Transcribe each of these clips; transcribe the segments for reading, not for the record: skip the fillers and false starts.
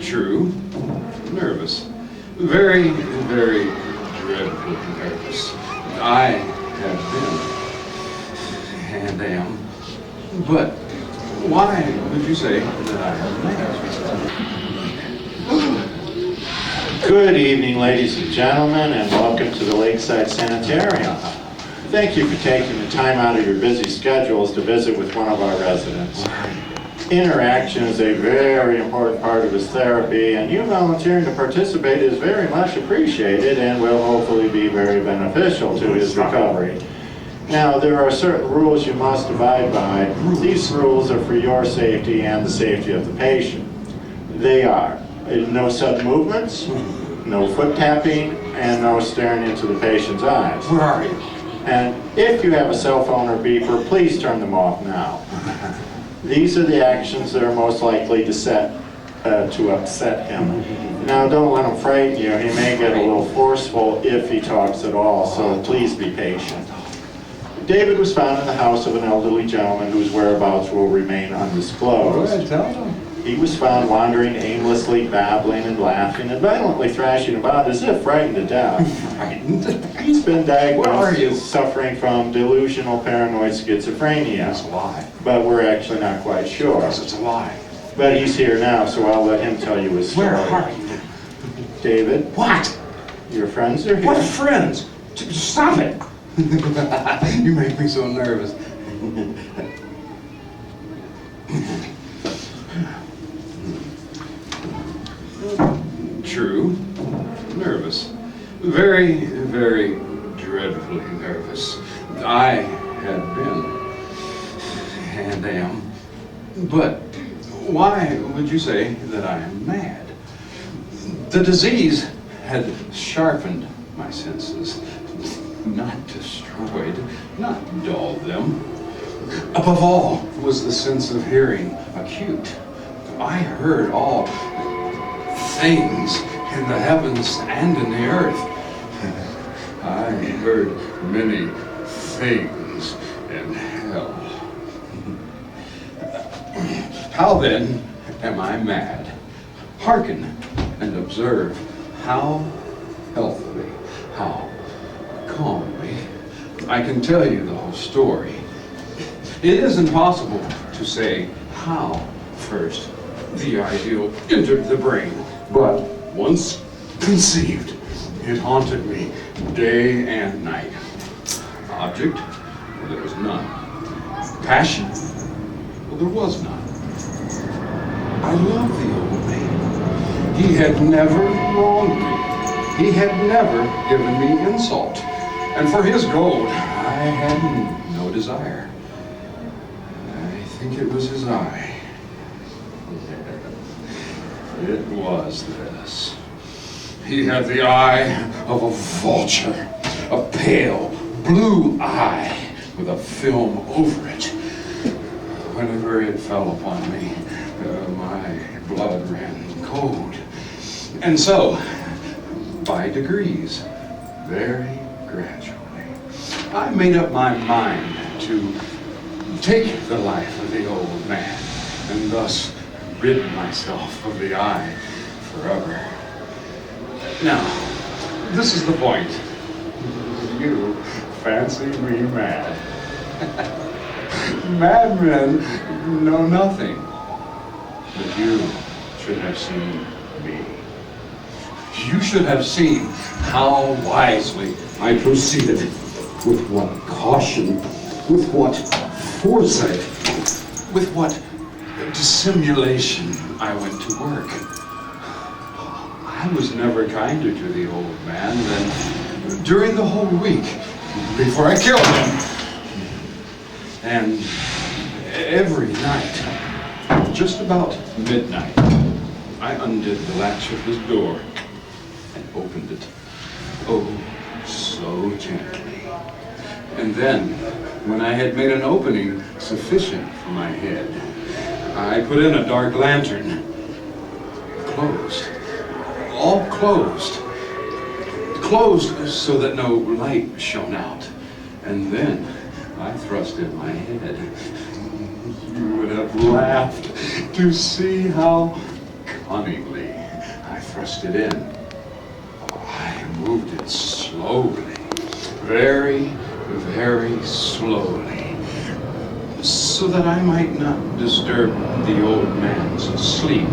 True. Nervous. Very, very dreadfully nervous. I have been, and am. But why would you say that I am mad? Good evening, ladies and gentlemen, and welcome to the Lakeside Sanitarium. Thank you for taking the time out of your busy schedules to visit with one of our residents. Interaction is a very important part of his therapy, and you volunteering to participate is very much appreciated and will hopefully be very beneficial to his recovery. Now, there are certain rules you must abide by. These rules are for your safety and the safety of the patient. They are no sudden movements, no foot tapping, and no staring into the patient's eyes. Where are you? And if you have a cell phone or beeper, please turn them off now. These are the actions that are most likely to upset him. Now, don't let him frighten you. He may get a little forceful if he talks at all, so please be patient. David was found in the house of an elderly gentleman whose whereabouts will remain undisclosed. Go ahead, tell them. He was found wandering aimlessly, babbling and laughing, and violently thrashing about as if frightened to death. Frightened? He's been Where are diagnosed you? as suffering from delusional paranoid schizophrenia, It's a lie. but we're actually not quite sure. Yes, it's a lie. But he's here now, so I'll let him tell you his story. Where are you? David, What? your friends are here. What friends? Stop it! You make me so nervous. True. Nervous. Very, very dreadfully nervous. I have been, and am. But why would you say that I am mad? The disease had sharpened my senses, not destroyed, not dulled them. Above all was the sense of hearing acute. I heard all things in the heavens and in the earth. I heard many things in hell. How then am I mad? Hearken and observe how healthily, how calmly I can tell you the whole story. It is impossible to say how first the ideal entered the brain, but once conceived, it haunted me day and night. Object? Well, there was none. Passion? Well, there was none. I loved the old man. He had never wronged me. He had never given me insult. And for his gold, I had no desire. I think it was his eye. It was this. He had the eye of a vulture, a pale blue eye with a film over it. Whenever it fell upon me, my blood ran cold. And so, by degrees, very gradually, I made up my mind to take the life of the old man and thus rid myself of the eye forever. Now, this is the point. You fancy me mad. Madmen know nothing. But you should have seen me. You should have seen how wisely I proceeded, with what caution, with what foresight, with what dissimulation I went to work. I was never kinder to the old man than during the whole week before I killed him. And every night, just about midnight, I undid the latch of his door and opened it, oh, so gently. And then, when I had made an opening sufficient for my head, I put in a dark lantern, closed, all closed, closed so that no light shone out. And then I thrust in my head. You would have laughed to see how Cunningly, I thrust it in. I moved it slowly, very, very slowly, so that I might not disturb the old man's sleep.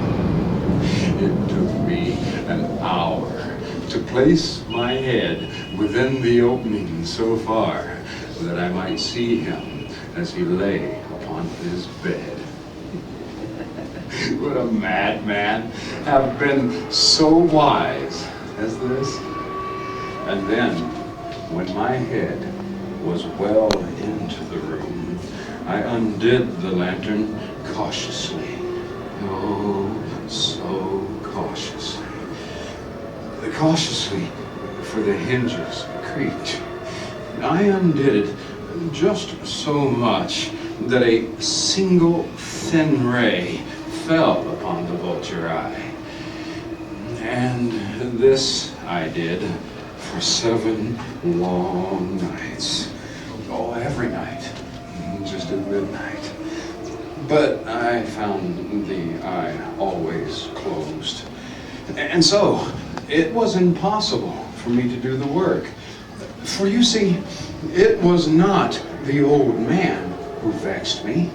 It took me an hour to place my head within the opening so far that I might see him as he lay upon his bed. Would a madman have been so wise as this? And then, when my head was well into the room, I undid the lantern cautiously. Oh, so cautiously. Cautiously, for the hinges creaked. I undid it just so much that a single thin ray fell upon the vulture eye. And this I did for 7 long nights. Oh, every night, just at midnight. But I found the eye always closed. And so, it was impossible for me to do the work. For you see, it was not the old man who vexed me,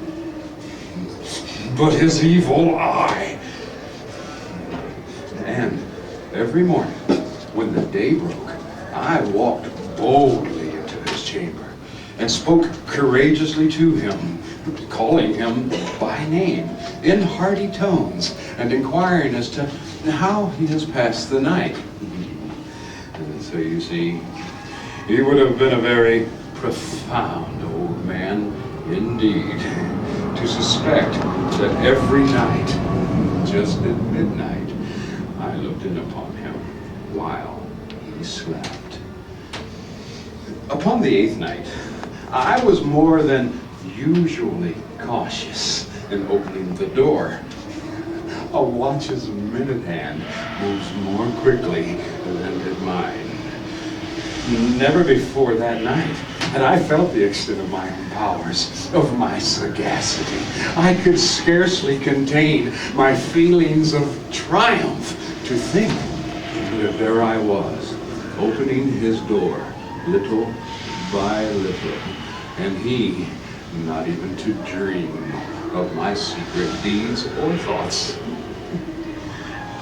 but his evil eye. And every morning, when the day broke, I walked boldly into his chamber and spoke courageously to him, calling him by name in hearty tones and inquiring as to how he has passed the night. And so you see, he would have been a very profound old man indeed to suspect that every night, just at midnight, I looked in upon him while he slept. Upon the 8th night, I was more than usually cautious in opening the door. A watch's minute hand moves more quickly than did mine. Never before that night had I felt the extent of my own powers, of my sagacity. I could scarcely contain my feelings of triumph to think that there I was, opening his door little by little, and he not even to dream of my secret deeds or thoughts.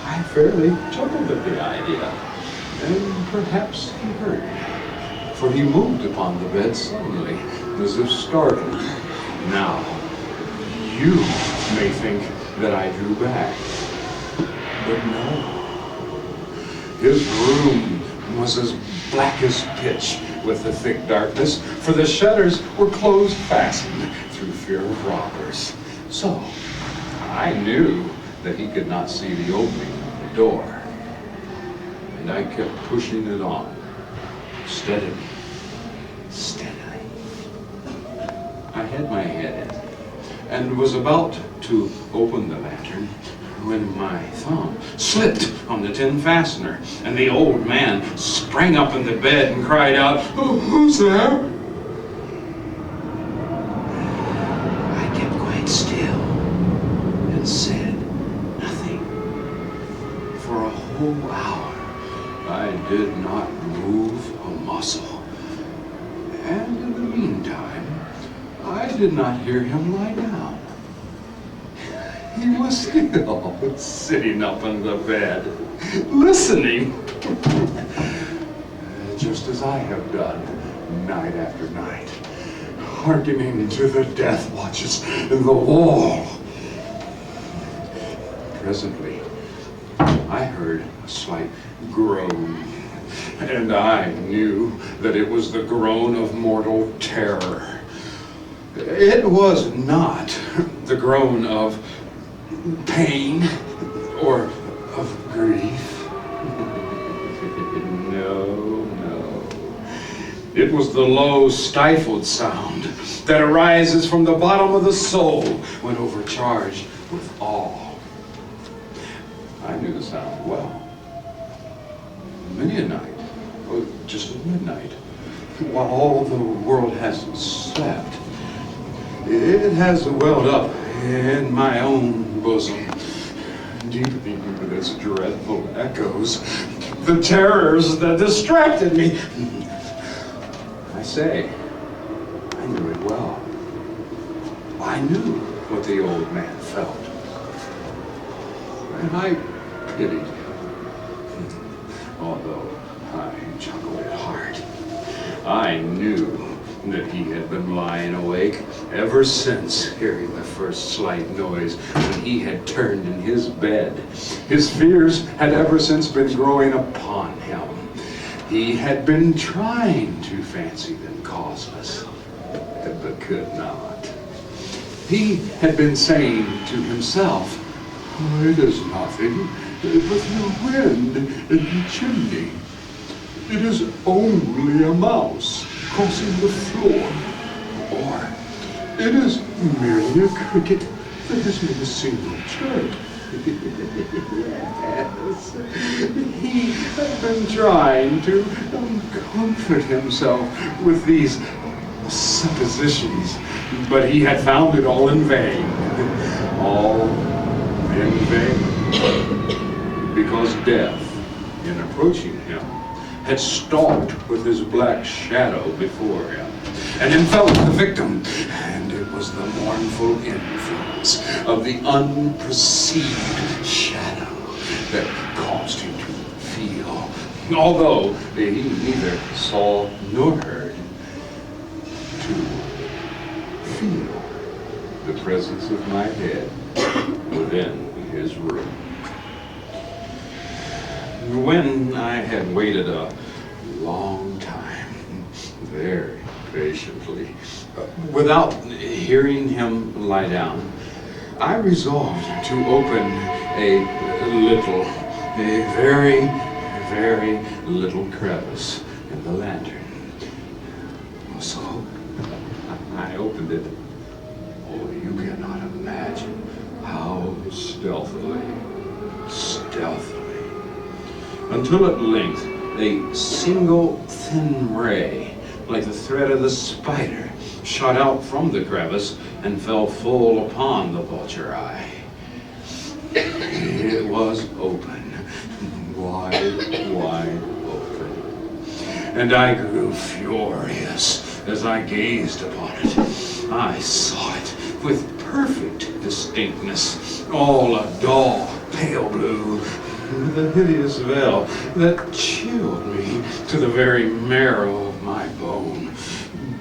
I fairly chuckled at the idea, and perhaps he heard me, for he moved upon the bed suddenly, as if startled. Now, you may think that I drew back, but no. His room was as black as pitch with the thick darkness, for the shutters were closed fastened through fear of robbers. So, I knew that he could not see the opening of the door, and I kept pushing it on, steadily, steadily. I had my head in, and was about to open the lantern when my thumb slipped on the tin fastener, and the old man sprang up in the bed and cried out, "Oh, who's there?" I kept quite still and said nothing. For a whole hour, I did not move a muscle. And in the meantime, I did not hear him lie down. He was still sitting up in the bed, listening, just as I have done night after night, hearkening to the death watches in the wall. Presently, I heard a slight groan, and I knew that it was the groan of mortal terror. It was not the groan of pain or of grief. No, no. It was the low, stifled sound that arises from the bottom of the soul when overcharged with awe. I knew the sound well. Many a night, just at midnight, while all the world hasn't slept, it has welled up in my own bosom, deepening with its dreadful echoes, the terrors that distracted me. I say, I knew it well. I knew what the old man felt. And I pitied him, although I chuckled at heart. I knew that he had been lying awake ever since hearing the first slight noise when he had turned in his bed. His fears had ever since been growing upon him. He had been trying to fancy them causeless, but could not. He had been saying to himself, "It is nothing but the wind in the chimney. It is only a mouse crossing the floor. Or it is merely a cricket that has made a single chirp." Yes, he had been trying to comfort himself with these suppositions, but he had found it all in vain. All in vain. Because death, in approaching him, had stalked with his black shadow before him, and enveloped the victim, and it was the mournful influence of the unperceived shadow that caused him to feel, although he neither saw nor heard, to feel the presence of my head within his room. When I had waited a long time, very patiently, without hearing him lie down, I resolved to open a very, very little crevice in the lantern. So I opened it. Oh, you cannot imagine how stealthily, until at length a single thin ray, like the thread of the spider, shot out from the crevice and fell full upon the vulture eye. It was open, wide open, and I grew furious as I gazed upon it. I saw it with perfect distinctness, all a dull, pale blue, with a hideous veil that chilled me to the very marrow of my bone.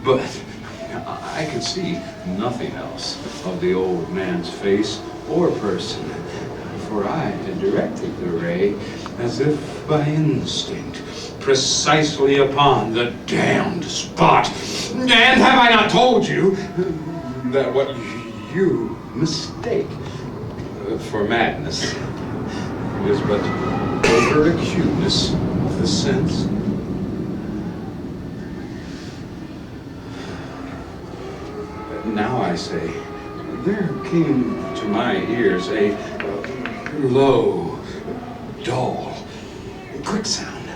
But I could see nothing else of the old man's face or person, for I had directed the ray, as if by instinct, precisely upon the damned spot. And have I not told you that what you mistake for madness is but over-acuteness of the sense? Now I say, there came to my ears a low, dull, quick sound,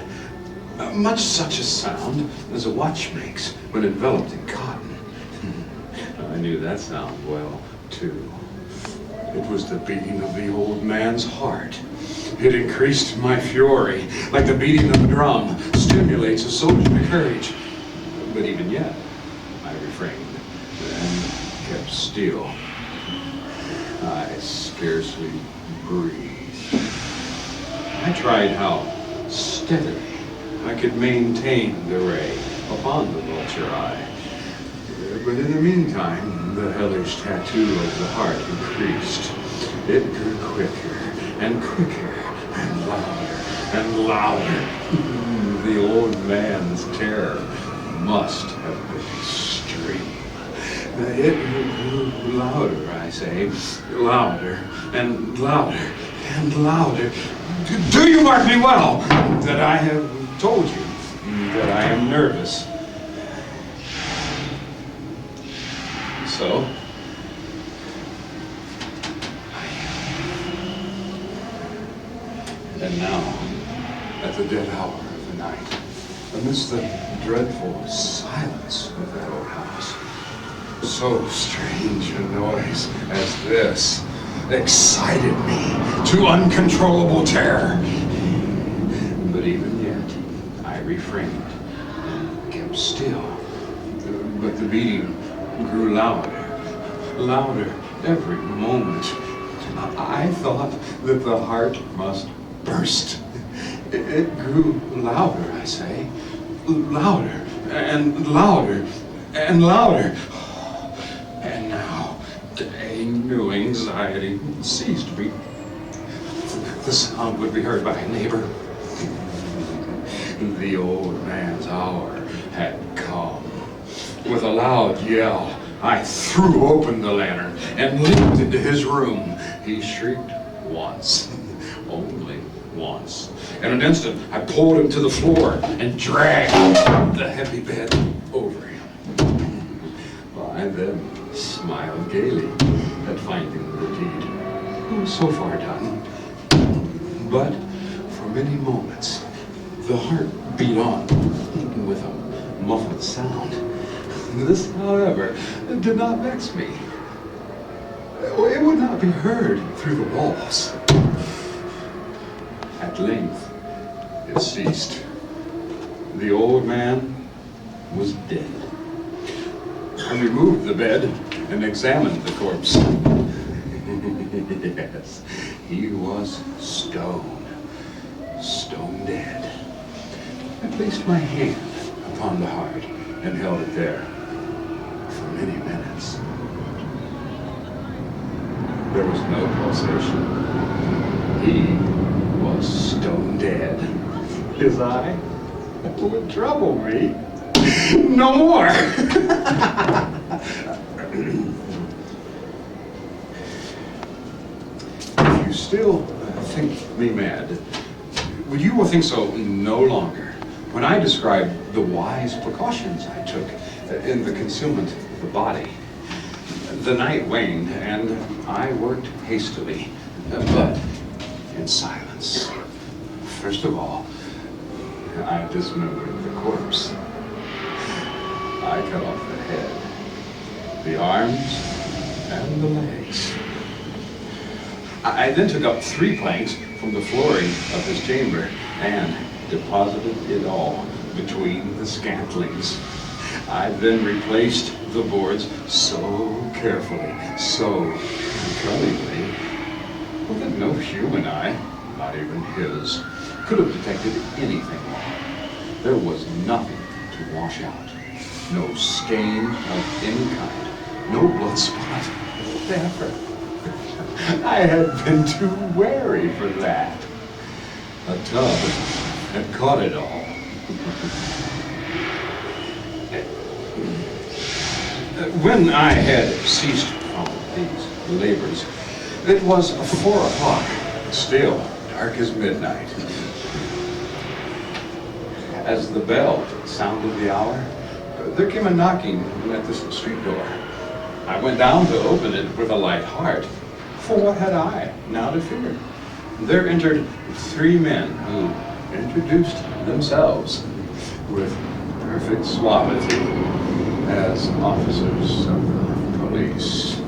much such a sound as a watch makes when enveloped in cotton. I knew that sound well, too. It was the beating of the old man's heart. It increased my fury, like the beating of a drum stimulates a soldier to courage. But even yet, I refrained and kept still. I scarcely breathed. I tried how steadily I could maintain the ray upon the vulture eye. But in the meantime, the hellish tattoo of the heart increased. It grew quicker and quicker and louder and louder. The old man's terror must have been extreme. It grew louder, I say, louder and louder and louder. Do you mark me well that I have told you that I am nervous? So, and now, at the dead hour of the night, amidst the dreadful silence of that old house, so strange a noise as this excited me to uncontrollable terror. But even yet, I refrained and kept still. But the beating grew louder every moment. I thought that the heart must burst. It grew louder, I say, louder and louder and louder. And now a new anxiety seized me. The sound would be heard by a neighbor. The old man's hour had come. With a loud yell, I threw open the lantern and leaped into his room. He shrieked once, only once. In an instant, I pulled him to the floor and dragged the heavy bed over him. I then smiled gaily at finding the deed. It was so far done. But for many moments, the heart beat on with a muffled sound. This, however, did not vex me. It would not be heard through the walls. At length, it ceased. The old man was dead. I removed the bed and examined the corpse. Yes, he was stone dead. I placed my hand upon the heart and held it there for many minutes. There was no pulsation. He was stone dead. His eye would trouble me no more. If you still think me mad, you will think so no longer when I describe the wise precautions I took in the concealment of the body. The night waned, and I worked hastily, but in silence. First of all, I dismembered the corpse. I cut off the head, the arms, and the legs. I then took up 3 planks from the flooring of his chamber and deposited it all between the scantlings. I then replaced the boards so carefully, so cunningly, that no human eye, not even his, could have detected anything wrong. There was nothing to wash out. No stain of any kind. No blood spot whatever. I had been too wary for that. A tub had caught it all. When I had ceased from these labors, it was 4 o'clock, still dark as midnight. As the bell sounded the hour, there came a knocking at the street door. I went down to open it with a light heart, for what had I now to fear? There entered 3 men who introduced themselves with perfect suavity as officers of the police.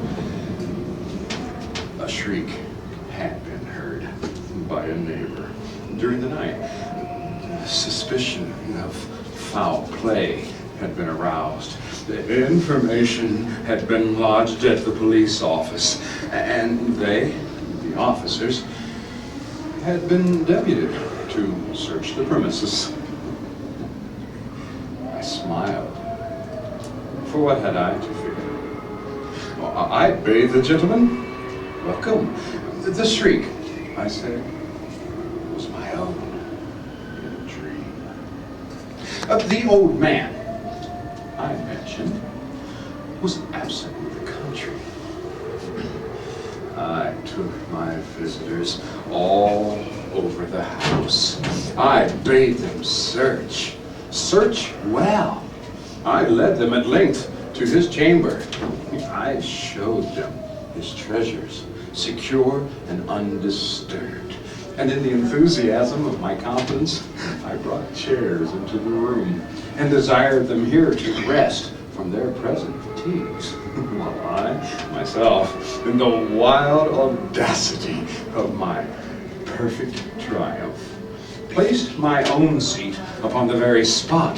A shriek had been heard by a neighbor during the night. Suspicion of foul play had been aroused. The information had been lodged at the police office, and they, the officers, had been deputed to search the premises. I smiled. For what had I to fear? I bade the gentleman welcome. The shriek, I said, was my own in a dream. The old man I mentioned was absent in the country. I took my visitors all over the house. I bade them search well. I led them at length to his chamber. I showed them his treasures, secure and undisturbed. And in the enthusiasm of my confidence, I brought chairs into the room and desired them here to rest from their present fatigues, while I, myself, in the wild audacity of my perfect triumph, placed my own seat upon the very spot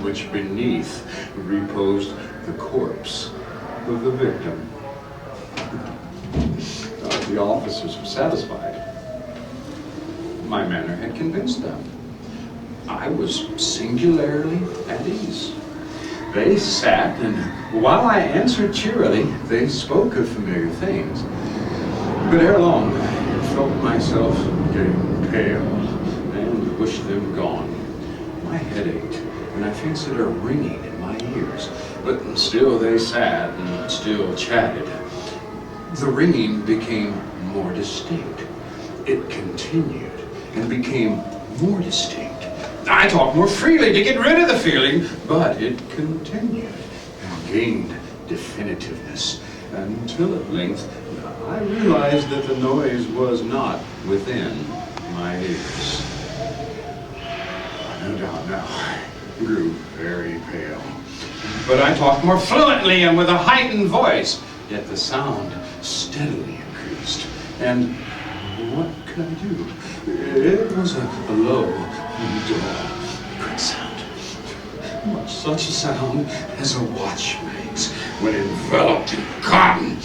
which beneath reposed the corpse of the victim. The officers were satisfied. My manner had convinced them. I was singularly at ease. They sat, and while I answered cheerily, they spoke of familiar things. But ere long, I felt myself getting pale and wished them gone. My head ached, and I fancied a ringing in my ears. But still they sat and still chatted. The ringing became more distinct. It continued and became more distinct. I talked more freely to get rid of the feeling, but it continued and gained definitiveness until at length I realized that the noise was not within my ears. No doubt now I grew very pale, but I talked more fluently and with a heightened voice, yet the sound steadily increased. And what could I do? It was a low, dull, quick sound, much such a sound as a watch makes when enveloped in cotton.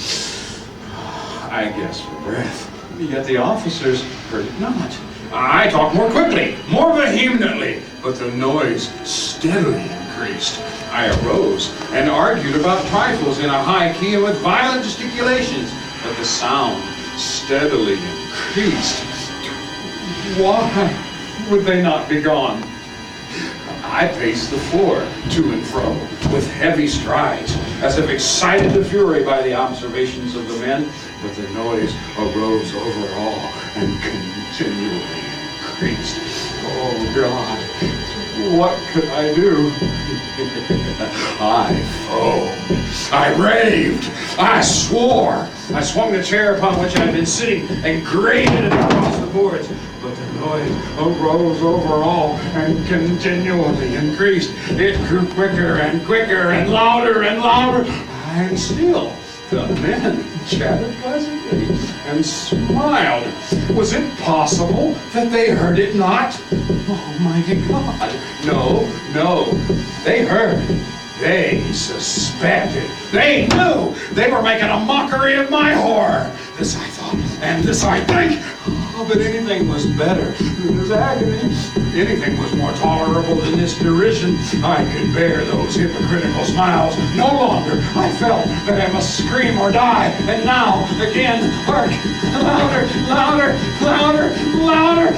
I gasped for breath, yet the officers heard it not. I talked more quickly, more vehemently, but the noise steadily increased. I arose and argued about trifles in a high key and with violent gesticulations, but the sound steadily increased. Why would they not be gone? I paced the floor to and fro with heavy strides, as if excited to fury by the observations of the men, but the noise arose over all and continually increased. Oh God, what could I do? I foamed, I raved, I swore. I swung the chair upon which I had been sitting and grated it across the boards, but the noise arose over all and continually increased. It grew quicker and quicker and louder and louder, and still the men chatted pleasantly and smiled. Was it possible that they heard it not? Almighty God. No. They heard. They suspected. They knew. They were making a mockery of my horror. This I thought, and this I think. Oh, but anything was better than this agony. Anything was more tolerable than this derision. I could bear those hypocritical smiles no longer. I felt that I must scream or die. And now, again, hark! Louder, louder, louder, louder!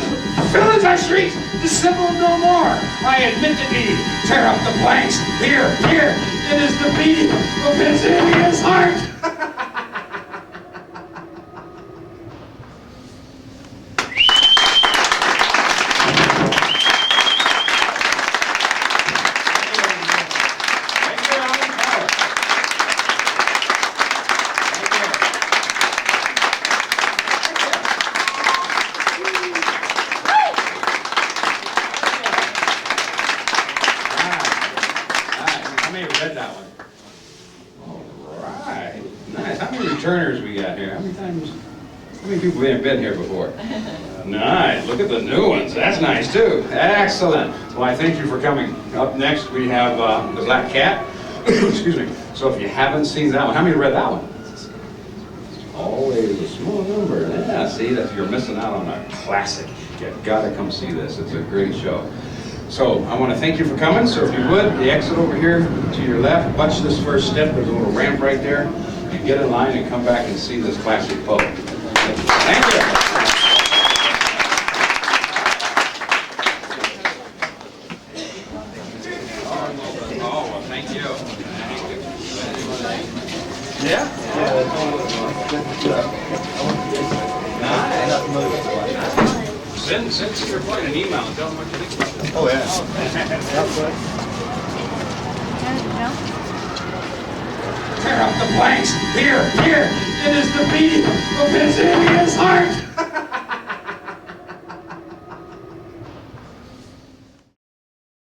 Fill as I shrieked! Dissemble no more! I admit the deed! Tear up the planks! Here! It is the beating of his hideous heart! Read that one. All right. Nice. How many returners we got here? How many people have been here before? Nice. Look at the new ones. That's nice too. Excellent. Well, I thank you for coming. Up next we have The Black Cat. Excuse me. So if you haven't seen that one, how many read that one? Always a small number. Yeah, see, that you're missing out on a classic. You've got to come see this. It's a great show. So I want to thank you for coming. So if you would, the exit over here to your left, watch this first step. There's a little ramp right there. You get in line and come back and see this classic poet. Thank you. Oh, well, thank you. Yeah? Nice. Send Cedar Point an email and tell them what you think about this. Oh, yeah. Tear up the planks! Here! It is the beating of his hideous heart!